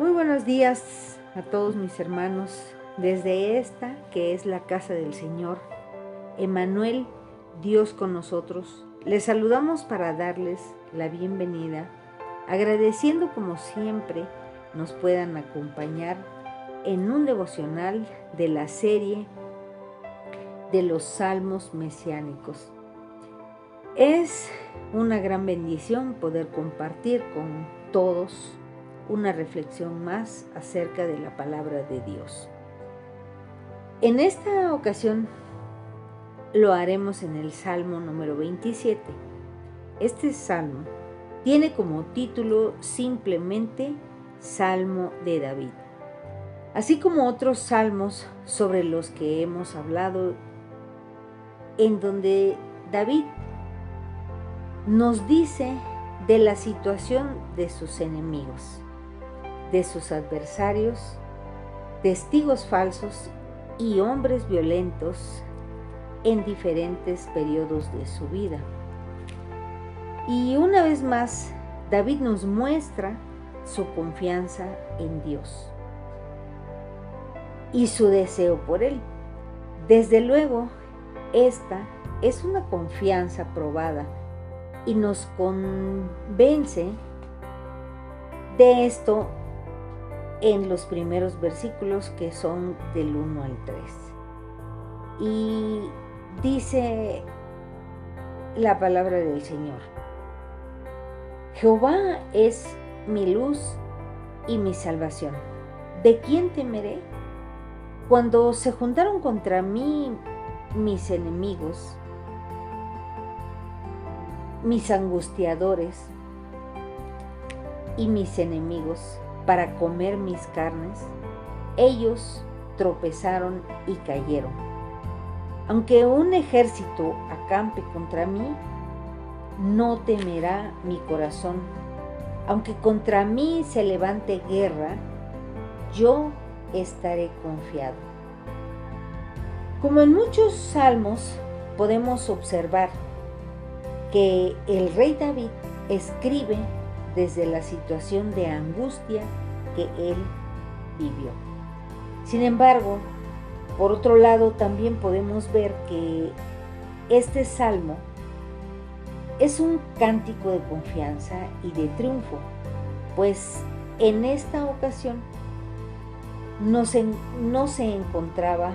Muy buenos días a todos mis hermanos desde esta que es la casa del Señor. Emmanuel, Dios con nosotros. Les saludamos para darles la bienvenida, agradeciendo como siempre nos puedan acompañar en un devocional de la serie de los Salmos Mesiánicos. Es una gran bendición poder compartir con todos una reflexión más acerca de la palabra de Dios. En esta ocasión lo haremos en el Salmo número 27. Este salmo tiene como título simplemente Salmo de David, así como otros salmos sobre los que hemos hablado, en donde David nos dice de la situación de sus enemigos, de sus adversarios, testigos falsos y hombres violentos en diferentes periodos de su vida. Y una vez más, David nos muestra su confianza en Dios y su deseo por Él. Desde luego, esta es una confianza probada y nos convence de esto en los primeros versículos, que son del 1 al 3. Y dice la palabra del Señor: Jehová es mi luz y mi salvación. ¿De quién temeré? Cuando se juntaron contra mí mis enemigos, mis angustiadores y mis enemigos, para comer mis carnes, ellos tropezaron y cayeron. Aunque un ejército acampe contra mí, no temerá mi corazón. Aunque contra mí se levante guerra, yo estaré confiado. Como en muchos salmos podemos observar que el rey David escribe desde la situación de angustia que él vivió. Sin embargo, por otro lado, también podemos ver que este salmo es un cántico de confianza y de triunfo, pues en esta ocasión no se encontraba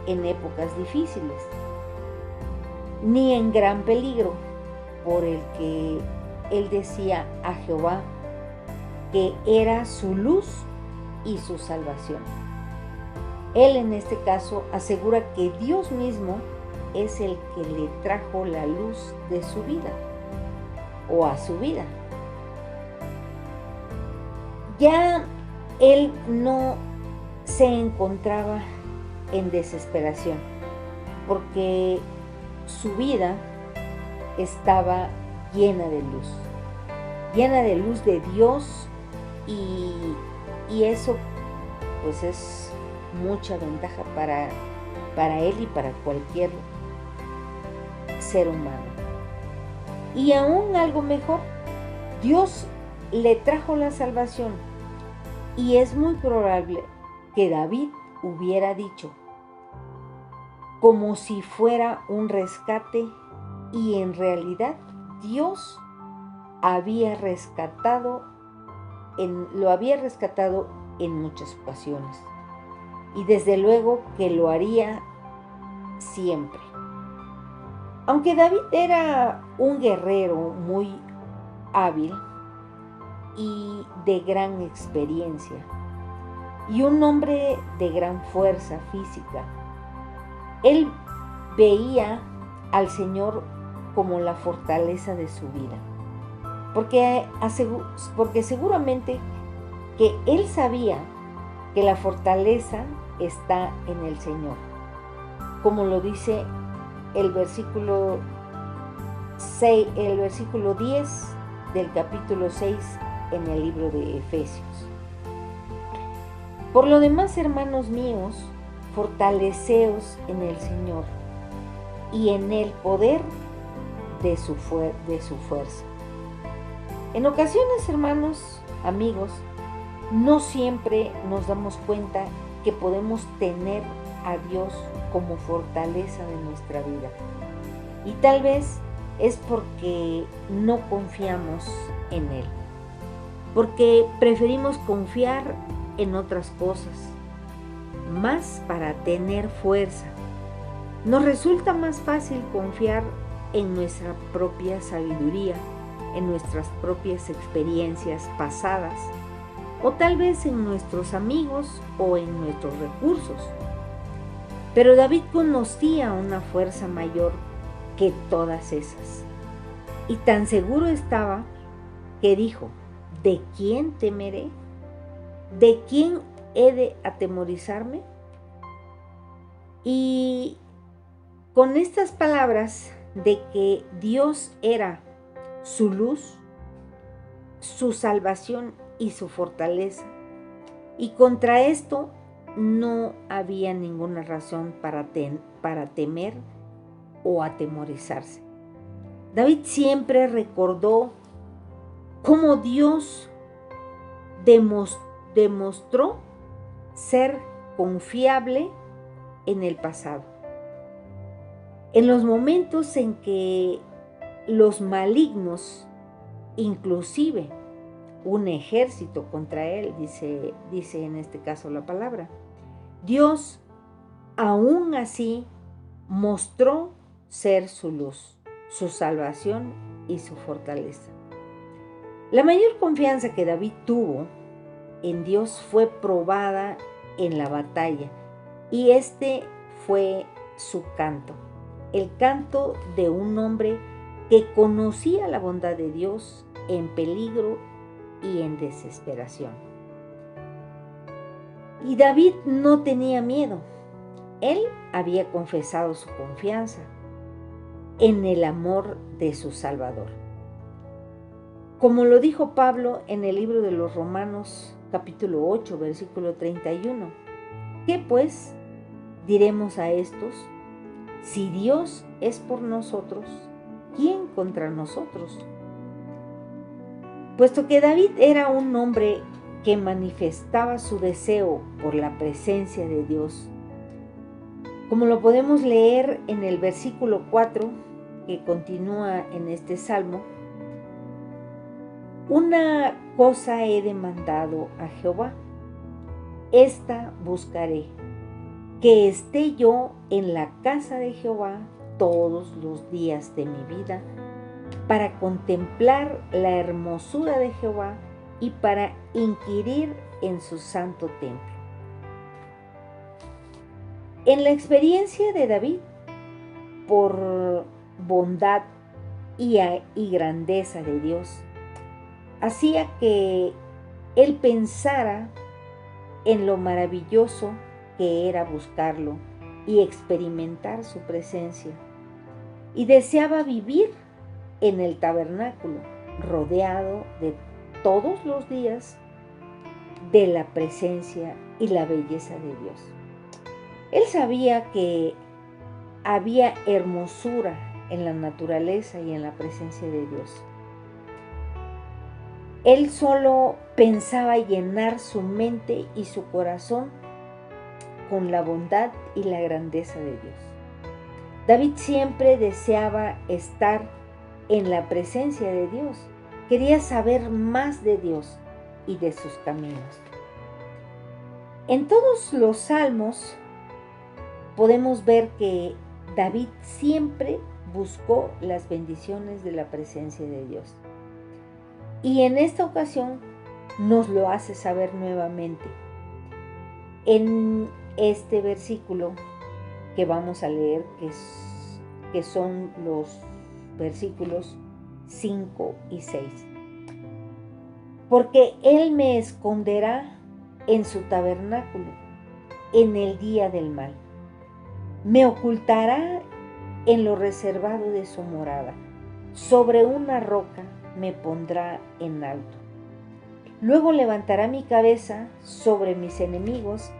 en épocas difíciles, ni en gran peligro, por el que él decía a Jehová que era su luz y su salvación. Él en este caso asegura que Dios mismo es el que le trajo la luz de su vida o a su vida. Ya él no se encontraba en desesperación, porque su vida estaba llena de luz de Dios, y eso pues es mucha ventaja para él y para cualquier ser humano. Y aún algo mejor, Dios le trajo la salvación, y es muy probable que David hubiera dicho, como si fuera un rescate, y en realidad Dios lo había rescatado en muchas ocasiones, y desde luego que lo haría siempre. Aunque David era un guerrero muy hábil y de gran experiencia, y un hombre de gran fuerza física, él veía al Señor como la fortaleza de su vida, porque seguramente que él sabía que la fortaleza está en el Señor, como lo dice el versículo 10 del capítulo 6 en el libro de Efesios. Por lo demás, hermanos míos, fortaleceos en el Señor y en el poder de su fuerza. En ocasiones, hermanos, amigos, no siempre nos damos cuenta que podemos tener a Dios como fortaleza de nuestra vida. Y tal vez es porque no confiamos en Él, porque preferimos confiar en otras cosas, más para tener fuerza. Nos resulta más fácil confiar en nuestra propia sabiduría, en nuestras propias experiencias pasadas, o tal vez en nuestros amigos o en nuestros recursos. Pero David conocía una fuerza mayor que todas esas. Y tan seguro estaba que dijo: ¿de quién temeré? ¿De quién he de atemorizarme? Y con estas palabras de que Dios era su luz, su salvación y su fortaleza, y contra esto no había ninguna razón para temer o atemorizarse. David siempre recordó cómo Dios demostró ser confiable en el pasado. En los momentos en que los malignos, inclusive un ejército contra él, dice en este caso la palabra, Dios aún así mostró ser su luz, su salvación y su fortaleza. La mayor confianza que David tuvo en Dios fue probada en la batalla, y este fue su canto, el canto de un hombre que conocía la bondad de Dios en peligro y en desesperación. Y David no tenía miedo. Él había confesado su confianza en el amor de su Salvador. Como lo dijo Pablo en el libro de los Romanos, capítulo 8, versículo 31. ¿Qué pues diremos a estos? Si Dios es por nosotros, ¿quién contra nosotros? Puesto que David era un hombre que manifestaba su deseo por la presencia de Dios, como lo podemos leer en el versículo 4, que continúa en este salmo: una cosa he demandado a Jehová, esta buscaré, que esté yo en la casa de Jehová todos los días de mi vida, para contemplar la hermosura de Jehová y para inquirir en su santo templo. En la experiencia de David, por bondad y grandeza de Dios, hacía que él pensara en lo maravilloso que era buscarlo y experimentar su presencia, y deseaba vivir en el tabernáculo, rodeado de todos los días de la presencia y la belleza de Dios. Él sabía que había hermosura en la naturaleza y en la presencia de Dios. Él solo pensaba llenar su mente y su corazón con la bondad y la grandeza de Dios. David siempre deseaba estar en la presencia de Dios. Quería saber más de Dios y de sus caminos. En todos los salmos podemos ver que David siempre buscó las bendiciones de la presencia de Dios. Y en esta ocasión nos lo hace saber nuevamente en este versículo que vamos a leer, que son los versículos 5 y 6. Porque Él me esconderá en su tabernáculo en el día del mal. Me ocultará en lo reservado de su morada. Sobre una roca me pondrá en alto. Luego levantará mi cabeza sobre mis enemigos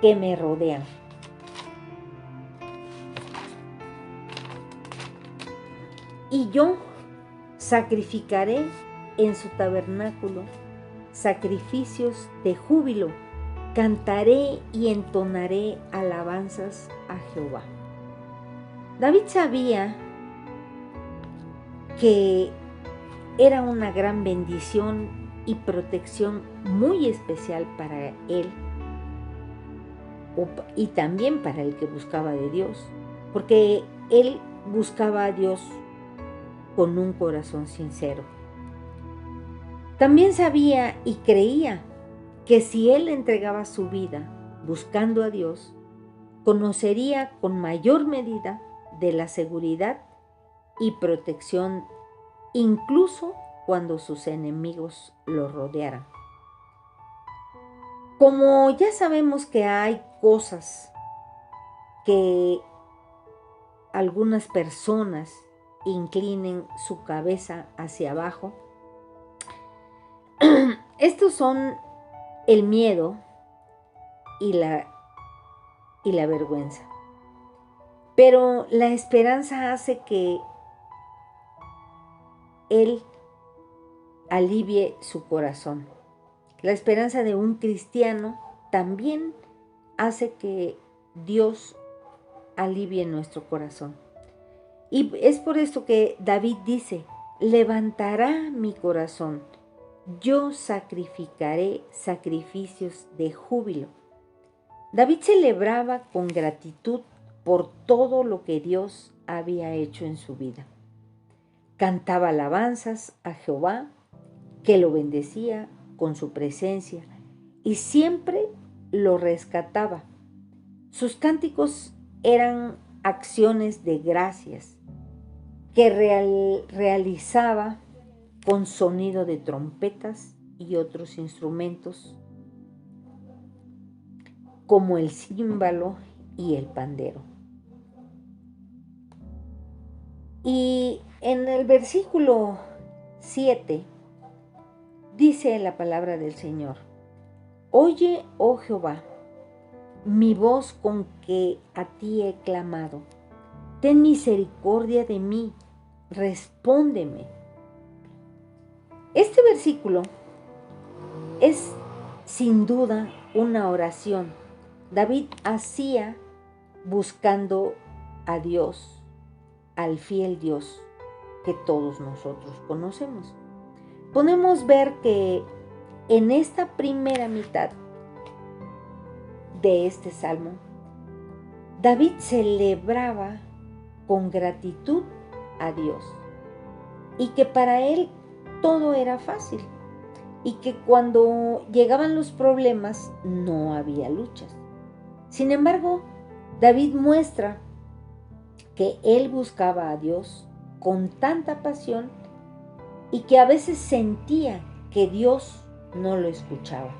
que me rodean. Y yo sacrificaré en su tabernáculo sacrificios de júbilo, cantaré y entonaré alabanzas a Jehová. David sabía que era una gran bendición y protección muy especial para él y también para el que buscaba de Dios, porque él buscaba a Dios con un corazón sincero. También sabía y creía que si él entregaba su vida buscando a Dios, conocería con mayor medida de la seguridad y protección, incluso cuando sus enemigos lo rodearan. Como ya sabemos que hay cosas que algunas personas inclinen su cabeza hacia abajo, estos son el miedo y la vergüenza. Pero la esperanza hace que Él alivie su corazón. La esperanza de un cristiano también hace que Dios alivie nuestro corazón. Y es por esto que David dice, levantará mi corazón, yo sacrificaré sacrificios de júbilo. David celebraba con gratitud por todo lo que Dios había hecho en su vida. Cantaba alabanzas a Jehová, que lo bendecía con su presencia y siempre lo rescataba. Sus cánticos eran acciones de gracias que realizaba con sonido de trompetas y otros instrumentos como el címbalo y el pandero. Y en el versículo 7 dice la palabra del Señor, oye, oh Jehová, mi voz con que a ti he clamado, ten misericordia de mí, respóndeme. Este versículo es sin duda una oración. David hacía buscando a Dios, al fiel Dios que todos nosotros conocemos. Podemos ver que en esta primera mitad de este salmo, David celebraba con gratitud a Dios y que para él todo era fácil y que cuando llegaban los problemas no había luchas. Sin embargo, David muestra que él buscaba a Dios con tanta pasión y que a veces sentía que Dios no lo escuchaba.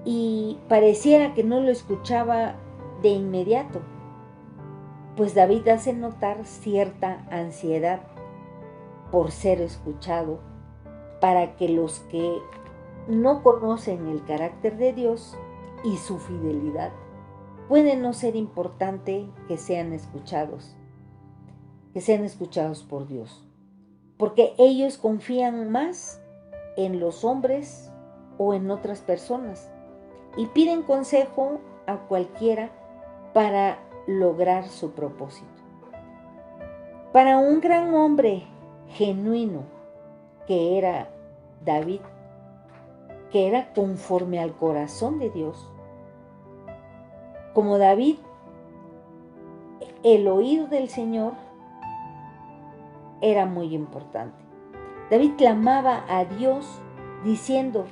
Y pareciera que no lo escuchaba de inmediato, pues David hace notar cierta ansiedad por ser escuchado, para que los que no conocen el carácter de Dios y su fidelidad, puede no ser importante que sean escuchados por Dios, porque ellos confían más en los hombres o en otras personas y piden consejo a cualquiera para lograr su propósito. Para un gran hombre genuino que era David, que era conforme al corazón de Dios, como David, el oído del Señor era muy importante. David clamaba a Dios diciendo,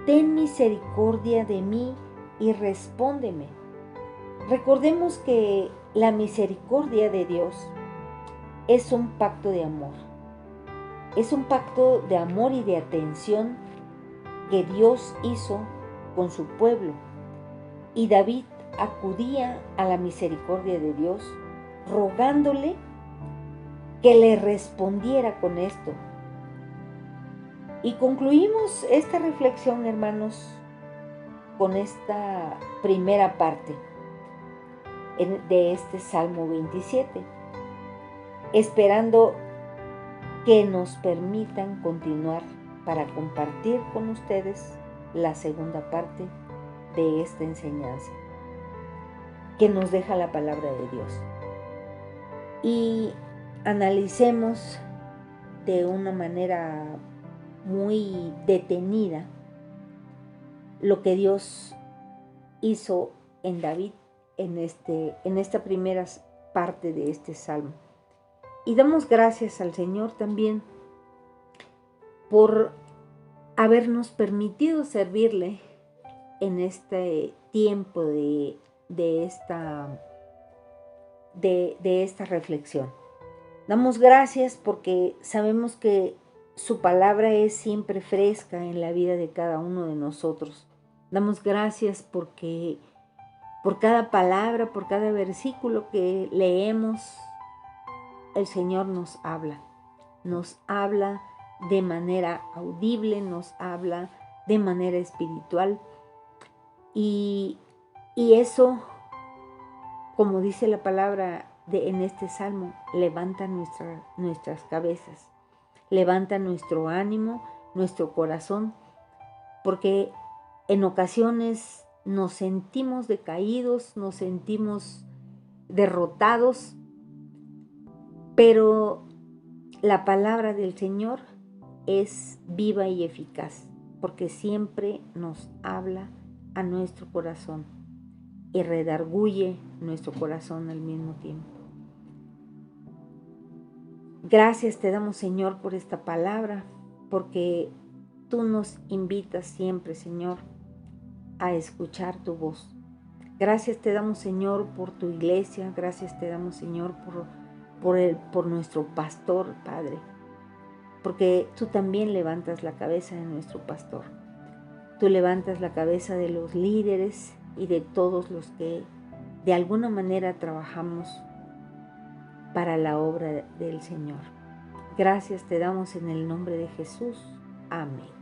ten misericordia de mí y respóndeme. Recordemos que la misericordia de Dios es un pacto de amor. Es un pacto de amor y de atención que Dios hizo con su pueblo. Y David acudía a la misericordia de Dios, rogándole que le respondiera con esto. Y concluimos esta reflexión, hermanos, con esta primera parte de este Salmo 27, esperando que nos permitan continuar para compartir con ustedes la segunda parte de esta enseñanza que nos deja la palabra de Dios. Y analicemos de una manera muy detenida lo que Dios hizo en David en esta primera parte de este salmo. Y damos gracias al Señor también por habernos permitido servirle en este tiempo de esta reflexión. Damos gracias porque sabemos que su palabra es siempre fresca en la vida de cada uno de nosotros. Damos gracias porque por cada palabra, por cada versículo que leemos, el Señor nos habla de manera audible, nos habla de manera espiritual. Y eso, como dice la palabra en este salmo, levanta nuestras cabezas, levanta nuestro ánimo, nuestro corazón, porque en ocasiones nos sentimos decaídos, nos sentimos derrotados, pero la palabra del Señor es viva y eficaz, porque siempre nos habla a nuestro corazón y redarguye nuestro corazón al mismo tiempo. Gracias te damos, Señor, por esta palabra, porque tú nos invitas siempre, Señor, a escuchar tu voz. Gracias te damos, Señor, por tu iglesia. Gracias te damos, Señor, por nuestro pastor, Padre, porque tú también levantas la cabeza de nuestro pastor. Tú levantas la cabeza de los líderes y de todos los que de alguna manera trabajamos para la obra del Señor. Gracias te damos en el nombre de Jesús. Amén.